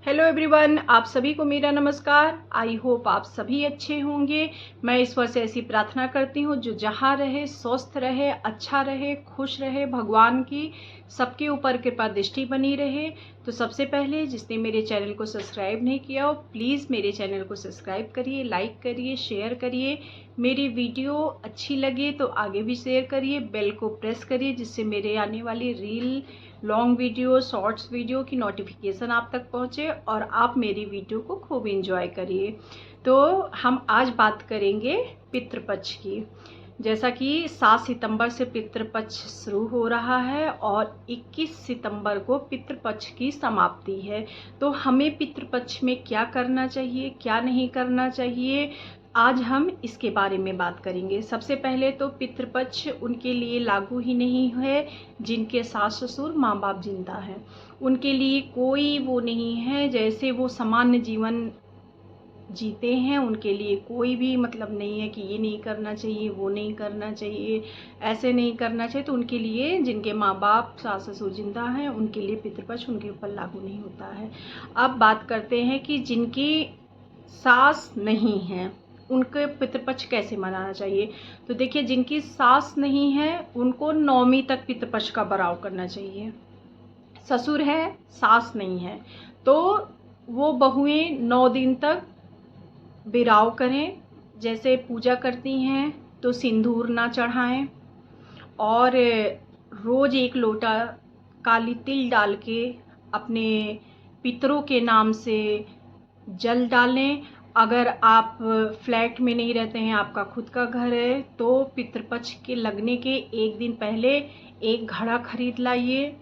Hello everyone, आप सभी को मेरा नमस्कार। आई होप आप सभी अच्छे होंगे। मैं ईश्वर से ऐसी प्रार्थना करती हूँ जो जहाँ रहे स्वस्थ रहे, अच्छा रहे, खुश रहे, भगवान की सबके ऊपर कृपा दृष्टि बनी रहे। तो सबसे पहले जिसने मेरे चैनल को सब्सक्राइब नहीं किया हो प्लीज़ मेरे चैनल को सब्सक्राइब करिए, लाइक करिए, शेयर करिए। मेरी वीडियो अच्छी लगे तो आगे भी शेयर करिए, बेल को प्रेस करिए जिससे मेरे आने वाली reel, long video, shorts video की नोटिफिकेशन आप तक पहुंचे और आप मेरी वीडियो को खूब एंजॉय करिए। तो हम आज बात करेंगे पितृपक्ष की। जैसा कि 7 सितंबर से पितृपक्ष शुरू हो रहा है और 21 सितंबर को पितृपक्ष की समाप्ति है। तो हमें पितृपक्ष में क्या करना चाहिए, क्या नहीं करना चाहिए, आज हम इसके बारे में बात करेंगे। सबसे पहले तो पितृपक्ष उनके लिए लागू ही नहीं है जिनके सास ससुर माँ बाप जिंदा हैं। उनके लिए कोई वो नहीं है, जैसे वो सामान्य जीवन जीते हैं उनके लिए कोई भी मतलब नहीं है कि ये नहीं करना चाहिए, वो नहीं करना चाहिए, ऐसे नहीं करना चाहिए। तो उनके लिए जिनके माँ बाप सास ससुर जिंदा हैं उनके लिए पितृपक्ष उनके ऊपर लागू नहीं होता है। अब बात करते हैं कि जिनकी सास नहीं है उनके पितृपक्ष कैसे मनाना चाहिए। तो देखिए, जिनकी सास नहीं है उनको 9वीं तक पितृपक्ष का बराव करना चाहिए। ससुर है, सास नहीं है, तो वो बहुएं 9 दिन तक बिराव करें। जैसे पूजा करती हैं तो सिंदूर ना चढ़ाएं और रोज़ 1 लोटा काली तिल डाल के अपने पितरों के नाम से जल डालें। अगर आप फ्लैट में नहीं रहते हैं, आपका खुद का घर है, तो पितृपक्ष के लगने के 1 दिन पहले एक घड़ा खरीद लाइए,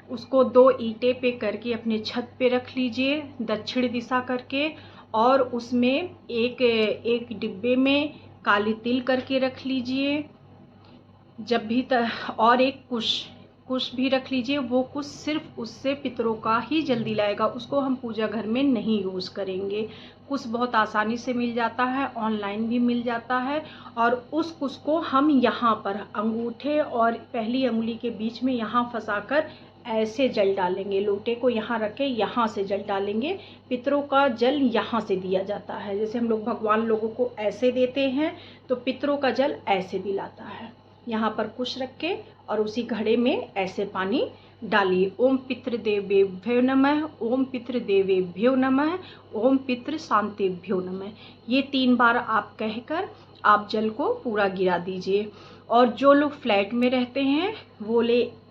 उसको 2 ईंटें पे करके अपने छत पे रख लीजिए दक्षिण दिशा करके, और उसमें एक डिब्बे में काली तिल करके रख लीजिए। जब भी और एक कुश भी रख लीजिए। वो कुश सिर्फ उससे पितरों का ही जल दिलाएगा, उसको हम पूजा घर में नहीं यूज़ करेंगे। कुश बहुत आसानी से मिल जाता है, ऑनलाइन भी मिल जाता है, और उस कुश को हम यहाँ पर अंगूठे और पहली उंगली के बीच में यहाँ फंसाकर ऐसे जल डालेंगे। लोटे को यहाँ रख के यहाँ से जल डालेंगे। पितरों का जल यहाँ से दिया जाता है। जैसे हम लोग भगवान लोगों को ऐसे देते हैं तो पितरों का जल ऐसे दिलाता है। यहाँ पर कुश रख के और उसी घड़े में ऐसे पानी डालिए। ओम पितृदेवेभ्यो नमः, ओम पितृदेवेभ्यो नमः, ओम पितृ शांतिभ्यो नमः। ये 3 बार आप कहकर आप जल को पूरा गिरा दीजिए। और जो लोग फ्लैट में रहते हैं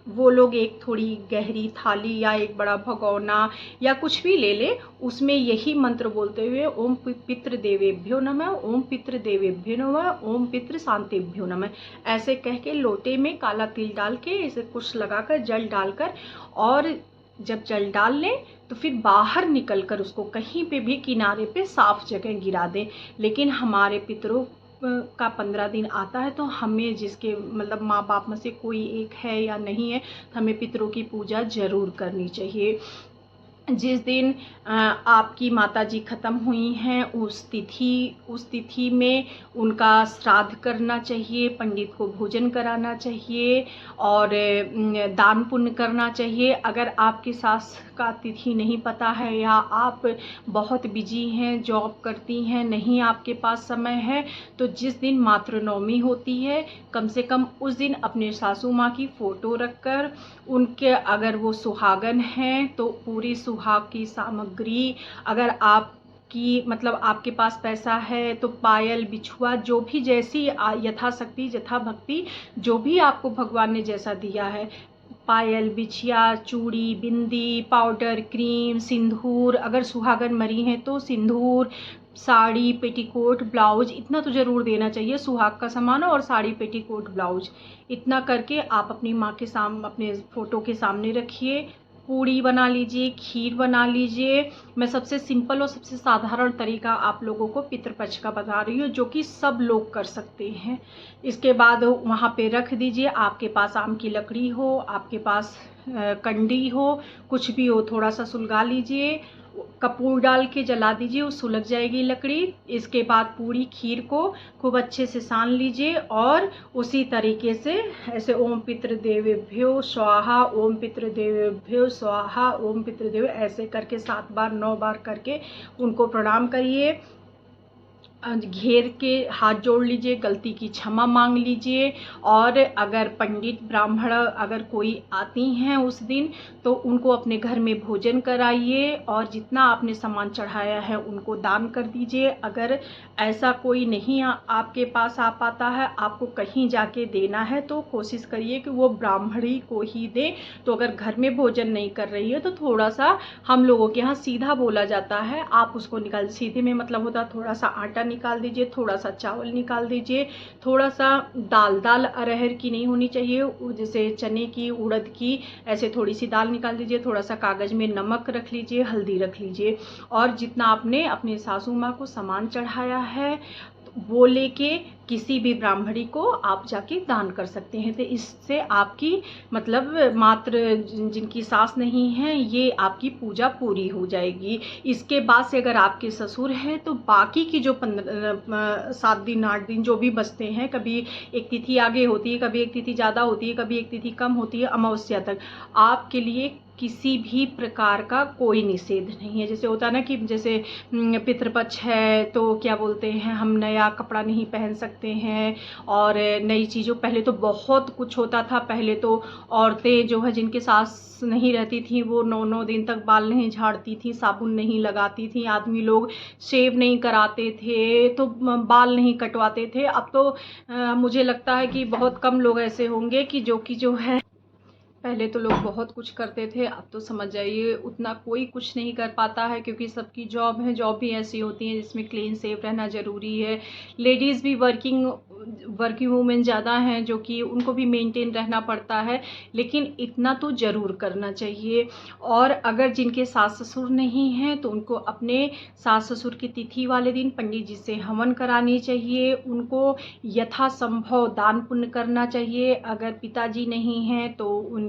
वो लोग एक थोड़ी गहरी थाली या एक बड़ा भगोना या कुछ भी ले ले, उसमें यही मंत्र बोलते हुए ओम पितृदेवेभ्यो नमः, ओम पितृदेवेभ्यो नमः, ओम पितृ शांतिभ्यो नमः, ऐसे कह के लोटे में काला तिल डाल के इसे कुछ लगाकर जल डालकर, और जब जल डाल लें तो फिर बाहर निकलकर उसको कहीं पे भी किनारे पे साफ जगह गिरा दें। लेकिन हमारे पितरों का 15 दिन आता है तो हमें जिसके मतलब माँ बाप में से कोई एक है या नहीं है, तो हमें पितरों की पूजा ज़रूर करनी चाहिए। जिस दिन आपकी माताजी ख़त्म हुई हैं उस तिथि में उनका श्राद्ध करना चाहिए, पंडित को भोजन कराना चाहिए और दान पुण्य करना चाहिए। अगर आपकी सास का तिथि नहीं पता है या आप बहुत बिजी हैं, जॉब करती हैं, नहीं आपके पास समय है, तो जिस दिन मातृनवमी होती है कम से कम उस दिन अपने सासू माँ की फ़ोटो रखकर उनके, अगर वो सुहागन हैं तो पूरी सुहाग की सामग्री, अगर आपकी मतलब आपके पास पैसा है तो पायल, बिछुआ, जो भी जैसी यथाशक्ति यथा भक्ति जो भी आपको भगवान ने जैसा दिया है, पायल, बिछिया, चूड़ी, बिंदी, पाउडर, क्रीम, सिंदूर, अगर सुहागन मरी हैं तो सिंदूर, साड़ी, पेटीकोट, ब्लाउज, इतना तो ज़रूर देना चाहिए। सुहाग का सामान और साड़ी, पेटीकोट, ब्लाउज, इतना करके आप अपनी माँ के सामने, अपने फ़ोटो के सामने रखिए। पूड़ी बना लीजिए, खीर बना लीजिए। मैं सबसे सिंपल और सबसे साधारण तरीका आप लोगों को पितृपक्ष का बता रही हूँ जो कि सब लोग कर सकते हैं। इसके बाद वहाँ पे रख दीजिए। आपके पास आम की लकड़ी हो, आपके पास कंडी हो, कुछ भी हो, थोड़ा सा सुलगा लीजिए, कपूर डाल के जला दीजिए, वो सुलग जाएगी लकड़ी। इसके बाद पूरी खीर को खूब अच्छे से सान लीजिए और उसी तरीके से ऐसे ओम पितृदेवेभ्यो स्वाहा, ओम पितृदेवेभ्यो स्वाहा, ओम पितृदेव, ऐसे करके 7 बार 9 बार करके उनको प्रणाम करिए। घेर के हाथ जोड़ लीजिए, गलती की क्षमा मांग लीजिए। और अगर पंडित ब्राह्मण अगर कोई आती हैं उस दिन, तो उनको अपने घर में भोजन कराइए और जितना आपने सामान चढ़ाया है उनको दान कर दीजिए। अगर ऐसा कोई नहीं आपके पास आ पाता है, आपको कहीं जाके देना है, तो कोशिश करिए कि वो ब्राह्मणी को ही दें। तो अगर घर में भोजन नहीं कर रही है तो थोड़ा सा, हम लोगों के यहाँ सीधा बोला जाता है, आप उसको निकाल, सीधे में मतलब होता है थोड़ा सा आटा निकाल दीजिए, थोड़ा सा चावल निकाल दीजिए, थोड़ा सा दाल अरहर की नहीं होनी चाहिए, जैसे चने की, उड़द की, ऐसे थोड़ी सी दाल निकाल दीजिए, थोड़ा सा कागज़ में नमक रख लीजिए, हल्दी रख लीजिए। और जितना आपने अपने सासू माँ को सामान चढ़ाया है वो लेके किसी भी ब्राह्मणी को आप जाके दान कर सकते हैं। तो इससे आपकी मतलब मात्र जिनकी सास नहीं है, ये आपकी पूजा पूरी हो जाएगी। इसके बाद से अगर आपके ससुर हैं तो बाकी की जो 7 दिन 8 दिन जो भी बचते हैं, कभी एक तिथि आगे होती है, कभी एक तिथि ज़्यादा होती है, कभी एक तिथि कम होती है, अमावस्या तक आपके लिए किसी भी प्रकार का कोई निषेध नहीं है। जैसे होता है ना कि जैसे पितृपक्ष है तो क्या बोलते हैं, हम नया कपड़ा नहीं पहन सकते हैं और नई चीज़ों, पहले तो बहुत कुछ होता था। पहले तो औरतें जो है जिनके सास नहीं रहती थी वो 9-9 दिन तक बाल नहीं झाड़ती थी, साबुन नहीं लगाती थी, आदमी लोग शेव नहीं कराते थे, तो बाल नहीं कटवाते थे। अब तो मुझे लगता है कि बहुत कम लोग ऐसे होंगे कि जो है, पहले तो लोग बहुत कुछ करते थे, अब तो समझ जाइए उतना कोई कुछ नहीं कर पाता है, क्योंकि सबकी जॉब है, जॉब भी ऐसी होती है जिसमें क्लीन सेफ रहना ज़रूरी है। लेडीज़ भी वर्किंग वूमेन ज़्यादा हैं जो कि उनको भी मेंटेन रहना पड़ता है, लेकिन इतना तो ज़रूर करना चाहिए। और अगर जिनके सास ससुर नहीं हैं तो उनको अपने सास ससुर की तिथि वाले दिन पंडित जी से हवन करानी चाहिए, उनको यथासंभव दान पुण्य करना चाहिए। अगर पिताजी नहीं हैं तो उनके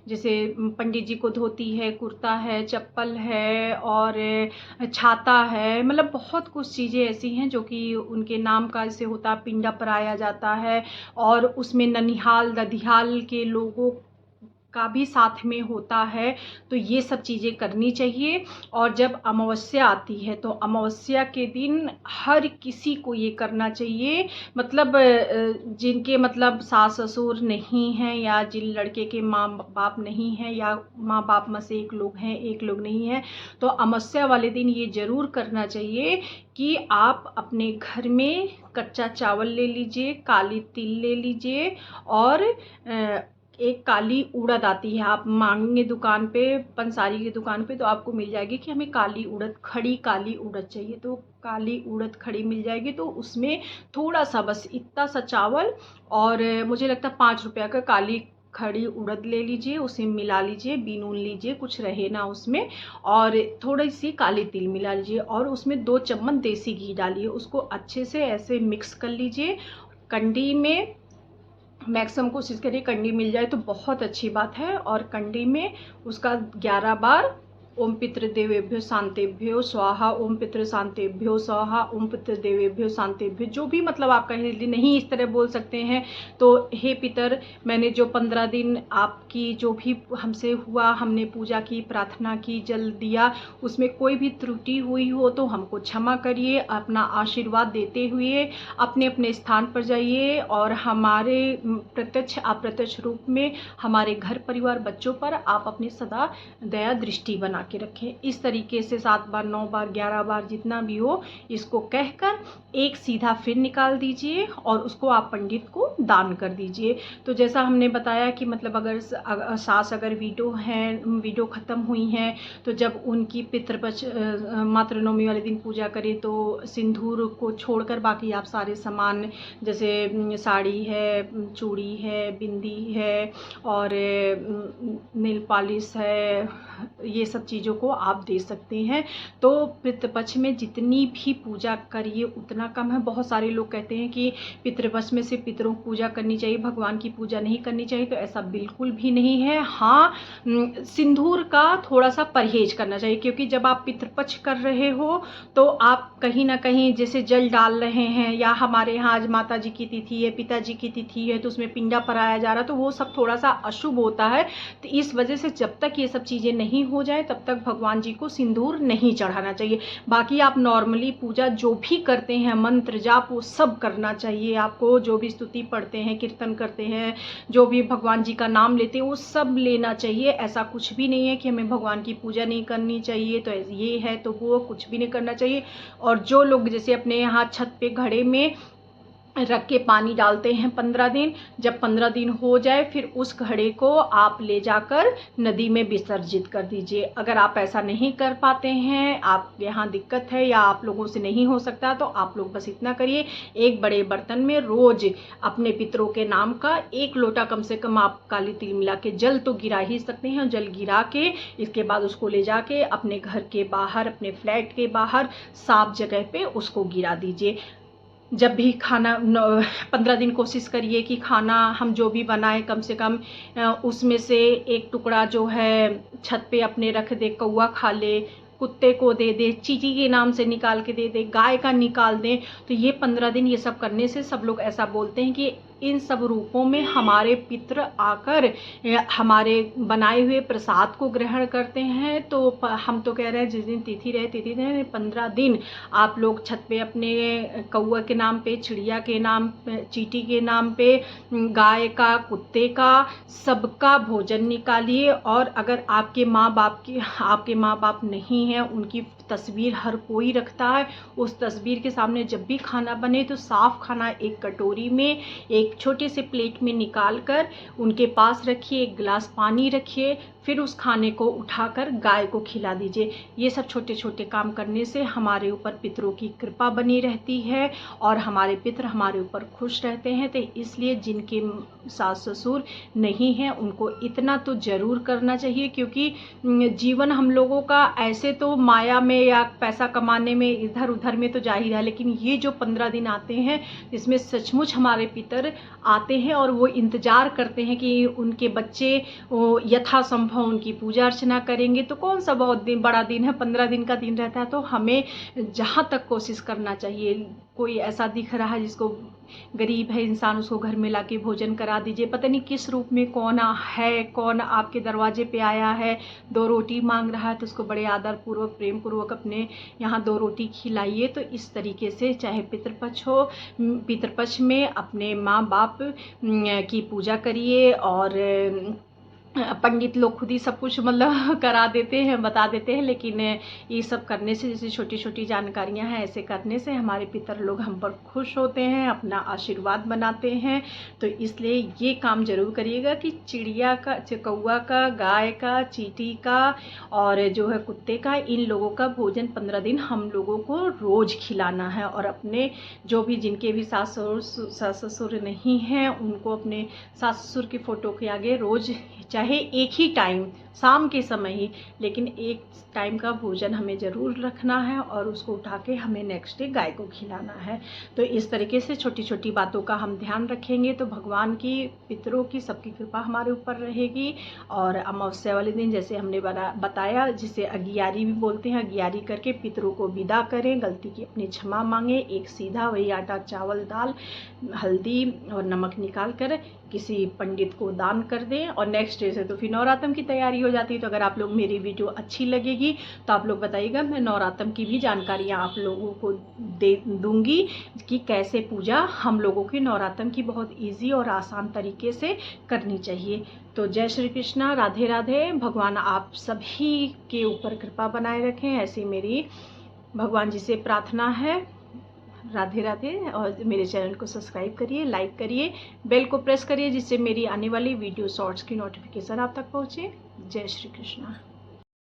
जैसे पंडित जी को धोती है, कुर्ता है, चप्पल है और छाता है, मतलब बहुत कुछ चीज़ें ऐसी हैं जो कि उनके नाम का जैसे होता, पिंडा पराया जाता है और उसमें ननिहाल दधियाल के लोगों का भी साथ में होता है। तो ये सब चीज़ें करनी चाहिए। और जब अमावस्या आती है तो अमावस्या के दिन हर किसी को ये करना चाहिए, मतलब जिनके मतलब सास ससुर नहीं हैं या जिन लड़के के माँ बाप नहीं हैं या माँ बाप में से एक लोग हैं एक लोग नहीं हैं, तो अमावस्या वाले दिन ये ज़रूर करना चाहिए कि आप अपने घर में कच्चा चावल ले लीजिए, काली तिल ले लीजिए और एक काली उड़द आती है, आप मांगेंगे दुकान पे, पंसारी की दुकान पे, तो आपको मिल जाएगी कि हमें काली उड़द, खड़ी काली उड़द चाहिए, तो काली उड़द खड़ी मिल जाएगी। तो उसमें थोड़ा सा, बस इतना सा चावल और मुझे लगता है 5 रुपये का काली खड़ी उड़द ले लीजिए, उसे मिला लीजिए, बीनून लीजिए, कुछ रहे ना उसमें, और थोड़ी सी काली तिल मिला लीजिए और उसमें 2 चम्मच देसी घी डालिए, उसको अच्छे से ऐसे मिक्स कर लीजिए। कंडी में मैक्सिमम कोशिश करिए कंडी मिल जाए तो बहुत अच्छी बात है, और कंडी में उसका 11 बार ओम पितृदेवेभ्यो शांतेभ्यो स्वाहा, ओम पितृ शांतेभ्यो स्वाहा, ओम पितृदेवेभ्यो शांतेभ्यो, जो भी मतलब आपका हिंदी नहीं इस तरह बोल सकते हैं। तो हे पितर, मैंने जो 15 दिन आपकी जो भी हमसे हुआ, हमने पूजा की, प्रार्थना की, जल दिया, उसमें कोई भी त्रुटि हुई हो तो हमको क्षमा करिए। अपना आशीर्वाद देते हुए अपने अपने स्थान पर जाइए और हमारे प्रत्यक्ष अप्रत्यक्ष रूप में हमारे घर परिवार बच्चों पर आप अपनी सदा दया दृष्टि बना के रखें। इस तरीके से 7 बार 9 बार 11 बार जितना भी हो, इसको कहकर एक सीधा फिर निकाल दीजिए और उसको आप पंडित को दान कर दीजिए। तो जैसा हमने बताया कि मतलब अगर सास अगर वीडो हैं, वीडो ख़त्म हुई हैं, तो जब उनकी पितृपक्ष मातृनवमी वाले दिन पूजा करें तो सिंदूर को छोड़कर बाकी आप सारे सामान, जैसे साड़ी है, चूड़ी है, बिंदी है और नेल पॉलिश है, ये सब चीज़ों को आप दे सकते हैं। तो पितृपक्ष में जितनी भी पूजा करिए उतना कम है। बहुत सारे लोग कहते हैं कि पितृपक्ष में सिर्फ पितरों की पूजा करनी चाहिए, भगवान की पूजा नहीं करनी चाहिए, तो ऐसा बिल्कुल भी नहीं है। हाँ, सिंदूर का थोड़ा सा परहेज करना चाहिए, क्योंकि जब आप पितृपक्ष कर रहे हो तो आप कहीं ना कहीं जैसे जल डाल रहे हैं, या हमारे यहाँ आज माता जी की तिथि है, पिताजी की तिथि है, तो उसमें पिंडा पराया जा रहा है, तो वो सब थोड़ा सा अशुभ होता है। तो इस वजह से जब तक ये सब चीज़ें नहीं हो जाए तब तक भगवान जी को सिंदूर नहीं चढ़ाना चाहिए। बाकी आप नॉर्मली पूजा जो भी करते हैं, मंत्र जाप, वो सब करना चाहिए आपको। जो भी स्तुति पढ़ते हैं, कीर्तन करते हैं, जो भी भगवान जी का नाम लेते हैं, वो सब लेना चाहिए। ऐसा कुछ भी नहीं है कि हमें भगवान की पूजा नहीं करनी चाहिए, तो ये है तो वो कुछ भी नहीं करना चाहिए। और जो लोग जैसे अपने यहाँ छत पे घड़े में रख के पानी डालते हैं 15 दिन, जब 15 दिन हो जाए फिर उस घड़े को आप ले जाकर नदी में विसर्जित कर दीजिए। अगर आप ऐसा नहीं कर पाते हैं, आप यहाँ दिक्कत है या आप लोगों से नहीं हो सकता, तो आप लोग बस इतना करिए, एक बड़े बर्तन में रोज अपने पितरों के नाम का 1 लोटा कम से कम आप काली तिल मिला के, जल तो गिरा ही सकते हैं, जल गिरा के इसके बाद उसको ले जाके अपने घर के बाहर, अपने फ्लैट के बाहर साफ जगह पे उसको गिरा दीजिए। जब भी खाना 15 दिन कोशिश करिए कि खाना हम जो भी बनाए कम से कम उसमें से 1 टुकड़ा जो है छत पे अपने रख दे, कौवा खा ले, कुत्ते को दे दे, चींटी के नाम से निकाल के दे दे, गाय का निकाल दें। तो ये 15 दिन ये सब करने से सब लोग ऐसा बोलते हैं कि इन सब रूपों में हमारे पितृ आकर हमारे बनाए हुए प्रसाद को ग्रहण करते हैं। तो हम तो कह रहे हैं जिस दिन तिथि रहे 15 दिन आप लोग छत पे अपने कौवा के नाम पे, चिड़िया के नाम पे, चींटी के नाम पे, गाय का, कुत्ते का, सबका भोजन निकालिए। और अगर आपके माँ बाप नहीं हैं, उनकी तस्वीर हर कोई रखता है, उस तस्वीर के सामने जब भी खाना बने तो साफ खाना एक कटोरी में, एक छोटे से प्लेट में निकाल कर उनके पास रखिए, 1 गिलास पानी रखिए, फिर उस खाने को उठाकर गाय को खिला दीजिए। ये सब छोटे छोटे काम करने से हमारे ऊपर पितरों की कृपा बनी रहती है और हमारे पितर हमारे ऊपर खुश रहते हैं। तो इसलिए जिनके सास ससुर नहीं हैं उनको इतना तो ज़रूर करना चाहिए, क्योंकि जीवन हम लोगों का ऐसे तो माया में या पैसा कमाने में इधर उधर में तो जा ही रहा है, लेकिन ये जो 15 दिन आते हैं इसमें सचमुच हमारे पितर आते हैं और वो इंतज़ार करते हैं कि उनके बच्चे यथासंभव उनकी पूजा अर्चना करेंगे। तो कौन सा बहुत बड़ा दिन है, 15 दिन का दिन रहता है। तो हमें जहाँ तक कोशिश करना चाहिए, कोई ऐसा दिख रहा है जिसको गरीब है इंसान, उसको घर में लाके भोजन करा दीजिए। पता नहीं किस रूप में कौन है, कौन आपके दरवाजे पे आया है, 2 रोटी मांग रहा है, तो उसको बड़े आदर पूर्वक, प्रेम पूर्वक अपने यहाँ 2 रोटी खिलाइए। तो इस तरीके से चाहे पितृपक्ष हो, पितृपक्ष में अपने माँ बाप की पूजा करिए। और पंडित लोग खुद ही सब कुछ मतलब करा देते हैं, बता देते हैं, लेकिन ये सब करने से, जैसे छोटी छोटी जानकारियां हैं, ऐसे करने से हमारे पितर लोग हम पर खुश होते हैं, अपना आशीर्वाद बनाते हैं। तो इसलिए ये काम जरूर करिएगा कि चिड़िया का, कौवा का, गाय का, चींटी का और जो है कुत्ते का, इन लोगों का भोजन 15 दिन हम लोगों को रोज़ खिलाना है। और अपने जो भी जिनके भी सास ससुर नहीं हैं उनको अपने सास ससुर की फ़ोटो के आगे रोज़, चाहे एक ही टाइम शाम के समय ही, लेकिन एक टाइम का भोजन हमें ज़रूर रखना है और उसको उठा के हमें नेक्स्ट डे गाय को खिलाना है। तो इस तरीके से छोटी छोटी बातों का हम ध्यान रखेंगे तो भगवान की, पितरों की सबकी कृपा हमारे ऊपर रहेगी। और अमावस्या वाले दिन जैसे हमने बताया, जिसे अगियारी भी बोलते हैं, अगियारी करके पितरों को विदा करें, गलती की अपनी क्षमा मांगे, एक सीधा वही आटा चावल दाल हल्दी और नमक निकाल कर किसी पंडित को दान कर दें। और नेक्स्ट डे से तो फिर नवरात्र की तैयारी हो जाती है। तो अगर आप लोग मेरी वीडियो अच्छी लगेगी तो आप लोग बताइएगा, मैं नवरात्र की भी जानकारियाँ आप लोगों को दे दूँगी कि कैसे पूजा हम लोगों की नवरात्र की बहुत इजी और आसान तरीके से करनी चाहिए। तो जय श्री कृष्णा, राधे राधे। भगवान आप सभी के ऊपर कृपा बनाए रखें, ऐसी मेरी भगवान जी से प्रार्थना है। राधे राधे। और मेरे चैनल को सब्सक्राइब करिए, लाइक करिए, बेल को प्रेस करिए, जिससे मेरी आने वाली वीडियो शॉर्ट्स की नोटिफिकेशन आप तक पहुँचे। जय श्री कृष्णा।